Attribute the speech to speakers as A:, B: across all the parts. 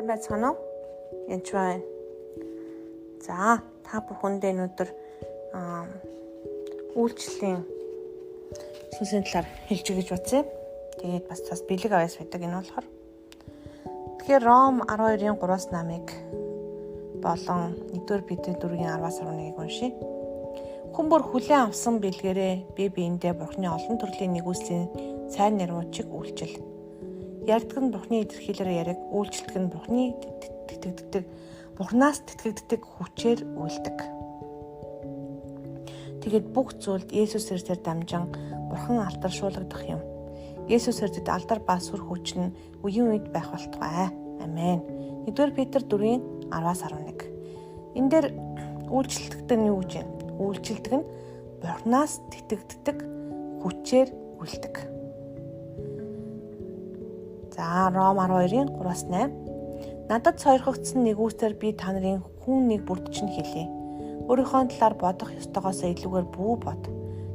A: Сайн байцгаана уу? Янч байна. За, та бүхэндээ өнөөдөр үйлчлэлийн сүнсийн талаар хэлж өгч бодъё. Тэгээд бас бэлэг авьяас байдаг энэ болохоор. Тэгэхээр Ром 12-ын 3-аас 8-ыг болон 1-р Петр 4-ийн 10-аас 11-ийг уншийе. Хүн бүр хүлээн авсан бэлгээрээ бие биендээ Бурхны олон төрлийн нэгүслийн сайн нэрмучиг үйлчил. Ярьдаг нь Бурхны илэрхийлээр яриг, үйлчлдэг нь Бурхны Бурхнаас тэтгэгддэг хүчээр үйлдэг. Тэгээд бүх зүйлд Есүс Христээр дамжин Бурхан алдаршуулгадах юм. Есүс Христэд алдар ба сүр хүч нь үеийн үед байх болтугай. Амен. 1-р Петр 4-ийн 10-аас 11. Энэ дээр үйлчлдэг нь юу гэж вэ? Үйлчлдэг нь Бурхнаас тэтгэгддэг хүчээр үйлдэг. За, Ром 12-ийн 3-аас 8. Надад сойрхогдсон нэгүсээр би та нарын хүн нэг бүрд чинь хэлье. Өөрийнхөө талаар бодох ёстойгоос илүүгээр бүү бод.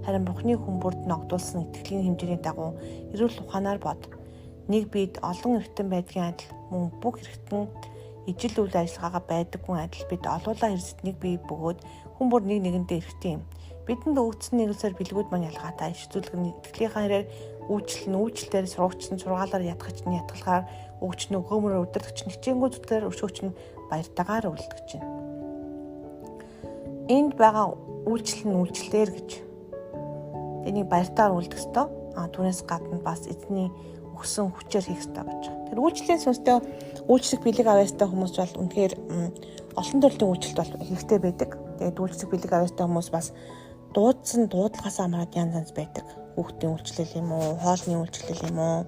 A: Харин Бурхны хүн бүрд ногдуулсан итгэлийн хэмжээний дагуу эрүүл ухаанаар бод. Нэг бид олон эргэтэн байдгийн адил мөн бүх эргэтэн ижил үйл ажиллагаагаа байдаггүй адил бид олуулаа хэрсэд нэг бие бөгөөд хүн бүр нэг нэгэндээ эргэтэн юм. Бидэнд өгөгдсөн нэгүсээр бэлгүүд маань ялгаатай иш зүйлг нь итгэлийнхаа хэрээр үйлчлэлээр сурагч нь сургаалаар ятгахч нь ятгалгаар өгч нь өгөөмөр өдөртөгч нь хичээнгүү зүтгээр өшөөч нь баяртайгаар үлдгэж байна. Энд байгаа үйлчлэл нь үйлчлэлээр гэж. Тэнийг баяртайгаар үлдэх ёстой. Түүнээс гадна бас эзний өгсөн хүчээр хийх ёстой гэж. Тэр үйлчлэлийн сүнстэй үйлчлэх бэлэг авьяастай хүмүүс бол үнэхээр олон төрлийн үйлчлэлт бол хэрэгтэй байдаг. Тэгээд үйлчлэх бэлэг авьяастай хүмүүс бас дуудсан дуудлагаас хамаарат янз байдаг. Хүүхдийн үйлчлэл юм уу, хоолны үйлчлэл юм уу,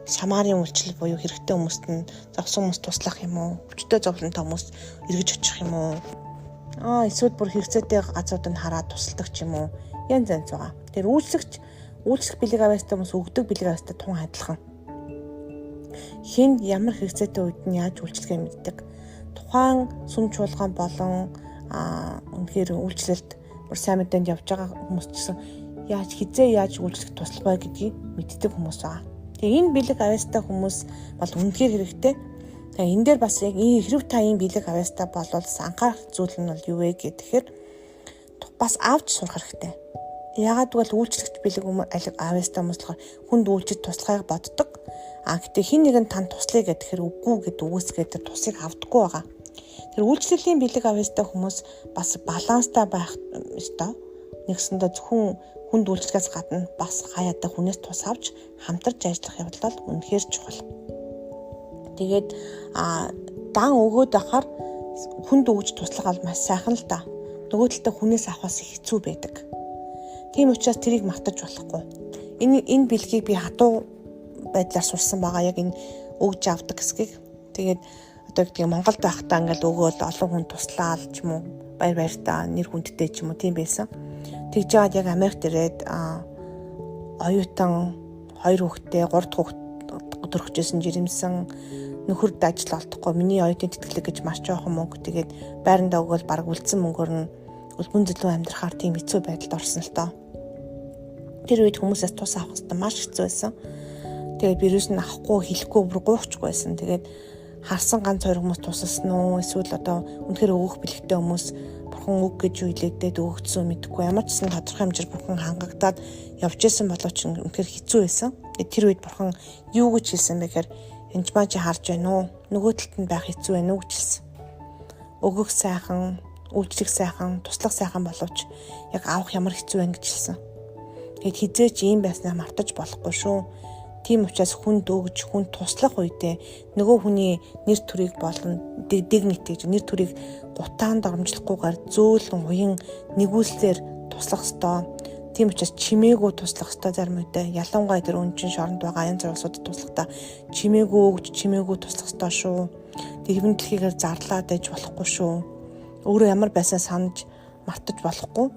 A: шамаарын үйлчлэл буюу хэрэгтэй хүмүүст нь зовсон хүмүүс туслах юм уу, хүчтэй зовлонтой хүмүүс эргэж очих юм уу. Эсвэл бүр хэрэгцээтэй газруудад хараад тусалдаг ч юм уу. Янз байгаа. Тэр үйлчлэх бэлэг авьяастай хүмүүс өгдөг бэлэг авьяастай тун адилхан. Хэнд ямар хэрэгцээтэй үед нь яаж үйлчлэхээ мэддэг. Тухайн сүм чуулган болон үнэхээр үйлчлэлд бүр сайн мэдээнд явж байгаа хүмүүс ч гэсэн яаж үйлчлэх туслах вэ гэдгийг мэддэг хүмүүс байгаа. Тэгээ энэ бэлэг авьяастай хүмүүс бол үнэхээр хэрэгтэй. Тэгээ энэ дээр бас яг хэрэг та ийм бэлэг авьяастай болвол анхаарах зүйл нь бол юу вэ гэхээр бас авч сурах хэрэгтэй. Яагаад гэвэл үйлчлэгч бэлэг авьяастай хүмүүс болохоор хүнд үйлчиж туслахыг боддог. Гэтээ хин нэг нь тань туслая гэхээр үгүй гэдэг үгүйсгээд тэр тусыг авдаггүй байгаа. Тэр үйлчлэлийн бэлэг авьяастай хүмүүс бас баланстай байх ёстой. Нэгсэндээ зөвхөн хүнд үйлчлэгээс гадна бас хаяатай хүнээс тус авч хамтарч ажиллах явдал бол үнэхээр чухал. Тэгээд дан өгөөд ахаар хүнд өгж туслах бол маш сайхан л да. Нөгөө талдаа хүнээс авахаас хэцүү байдаг. Тийм учраас тэрийг мартаж болохгүй. Энэ бэлгийг би хатуу байдлаар сурсан байгаа. Яг энэ өгж авдаг хэсгийг. Тэгээд одоо гэдэг Монголд байхдаа ингээл өгөөл олон хүн туслаад ч юм уу баяртай нэр хүндтэй ч юм уу тийм байсан. Тэгж жаад яг Америкт ирээд оюутан 2 хүүхэдтэй 3 дахь хүүхэд өдөрхөжсэн жирэмсэн нөхөрд ажил олдохгүй миний оюутны тэтгэлэг гэж маш жоохон мөнгө тэгээд байрандаа өгөөл баг үлдсэн мөнгөөр нь үлгэн зөвлөө амьдрахаар тийм хэцүү байдалд орсон л тоо. Тэр үед хүмүүсээс тус авах хэрэгтэй маш хэцүү байсан. Тэгээд вирус нь авахгүй хэлэхгүй бүр гуйхчихгүй байсан. Тэгээд харсан ганц 2 хүмүүс тусалсан уу эсвэл одоо үнэхээр өгөх бэлэгтэй хүмүүс Бурхан үг гэж үйлдээд өгөгдсөн мэдэхгүй ямар ч гэсэн тодорхой хэмжээр Бурхан хангагдаад явж исэн боловч үнэхээр хэцүү байсан. Тэр үед Бурхан юу гэж хэлсэн бэ гэхээр энэ ч чи харж байна уу? Нөгөө талд нь байх хэцүү байна уу гэж хэлсэн. Өгөх сайхан, үйлчлэх сайхан, туслах сайхан боловч яг авах ямар хэцүү байна гэж хэлсэн. Тэгэд хизээч ийм байснаа мартаж болохгүй шүү. Тийм учраас хүнд өгж, хүнд туслах үедээ нөгөө хүний нэр төрийг болон дигнитиг нэр төрийг гутаанд оромжлохгүйгээр зөөлөн уян нэгүслэр туслах ёстой. Тийм учраас чимээгүй туслах ёстой зарим үедээ ялангуяа тэр өнчин шоронд байгаа янз бүрийн улсуудад туслахдаа чимээгүй өгж, чимээгүй туслах ёстой шүү. Тэрвэн дэлхийгээр зарлаад ээж болохгүй шүү. Өөрөө ямар байсаа санаж мартаж болохгүй.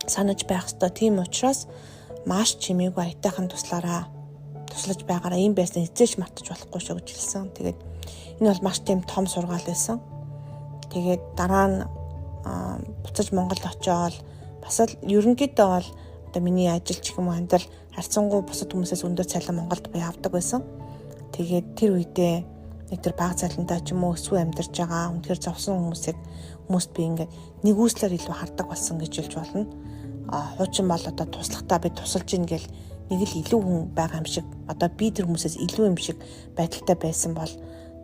A: Санаж байх ёстой. Тийм учраас маш чимээгүй аятайхан туслаараа. Туслаж байгаараа ийм байснаа эзэж мартаж болохгүй шүү гэж хэлсэн. Тэгээд энэ бол маш тийм том сургаал байсан. Тэгээд дараа нь буцаж Монголд очиод бас л ерөнхийдөө бол одоо миний ажил ч юм уу амьдрал харьцангуй бусад хүмүүсээс өндөр цалин Монголд би авдаг байсан. Тэгээд тэр үедээ нэг тэр баг цалинтай ч юм уу өсвөө амьдарч байгаа үнэхээр зовсон хүмүүст би ингээд нэгүслэр илүү хардаг болсон гэж хэлж болно. Хуучин бол одоо туслахтаа би тусалж ийн гэл нэг л илүү хүн байгаа юм шиг одоо би тэр хүмүүсээс илүү юм шиг байдалтай байсан бол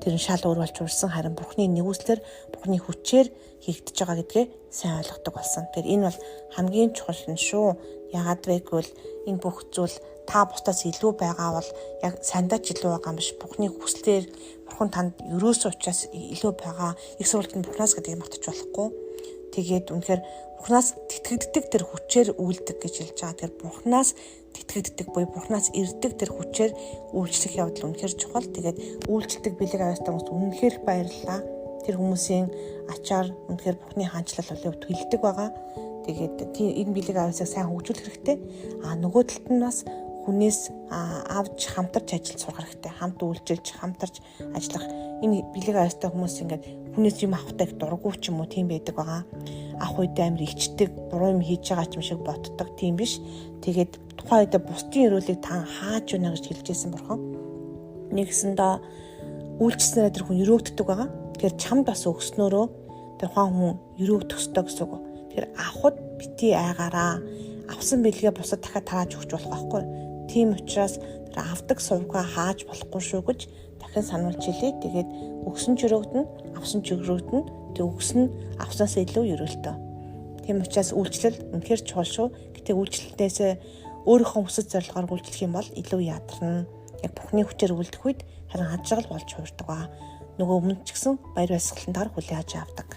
A: тэр нь шал өөр болж урсан, харин Бурхны нэгүслэр Бурхны хүчээр хийгдэж байгаа гэдгээ сайн ойлгодог болсон. Тэгэхээр энэ бол хамгийн чухал нь шүү. Яагаад вэ гэвэл энэ бүх зүйл та бусдаас илүү байгаа бол яг сандаач илүү байгаа юм биш. Бурхны хүслээр Бурхан танд ерөөсөө учраас илүү байгаа. Их сурвалжны Бурханаас гэдгийг мартаж болохгүй. Тэгээд үнэхээр Бурханаас тэтгэгддэг тэр хүчээр үйлдэг гэж хэлж байгаа. Тэгэхээр Бурханаас тэтгэгддэг буюу Бурханаас ирдэг тэр хүчээр үйлчлэх явдал үнэхээр чухал. Тэгээд үйлчлдэг бэлэг авьяастай хүмүүст үнэхээр баярлалаа. Тэр хүмүүсийн ачаар үнэхээр Бурхны хаанчлал боловд хилдэг байгаа. Тэгээд энэ бэлэг авьяасыг сайн хөгжүүлэх хэрэгтэй. Нөгөө талд нь бас хүнээс авч хамтарч ажиллаж сурах хэрэгтэй. Хамт үйлчилж, хамтарч ажиллах. Энэ бэлэг авьяастай хүмүүс ингээд хүнээс юм авахтай дурггүй ч юм уу тийм байдаг байгаа. Ах үедээ амир ичдэг, буруу юм хийж байгаа ч юм шиг боддог тийм биш. Тэгээд тухайн үед бусдын өрөөлийг та хааж байна гэж хэлжсэн Бурхан. Нэгсэндээ үйлчлснээр тэр хүн өрөөгддөг байгаа. Тэгэхээр чамд бас өгснөөрөө тэр хаан хүн өрөөгдөх ёстой гэсэн үг. Тэгэхээр авахд бити айгаараа авсан бэлгээ бусад дахиад тарааж өгч болох байхгүй. Тийм учраас тэр авдаг сувгаа хааж болохгүй шүү гэж дахин сануулж илээ. Тэгээд өгсөн ч өрөөгдөн, авсан ч өрөөгдөн. Тэг өгсөн нь авсанаас илүү өрөөлтөө. Тийм учраас үйлчлэл үнэхээр чухал шүү. Гэтэ үйлчлэлтээс өөрийнхөө хүсэл зорилгоор үйлчлэх юм бол илүү ядарна. Яг Бурхны хүчээр үйлдэх үед харин хажигл болж хуурдаг ба. Нөгөө өмнө ч гэсэн баяр баясгалантаар хүлээж авдаг.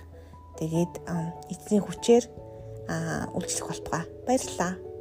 A: Тэгээд эзний хүчээр үйлчлэх болтугай. Баярлалаа.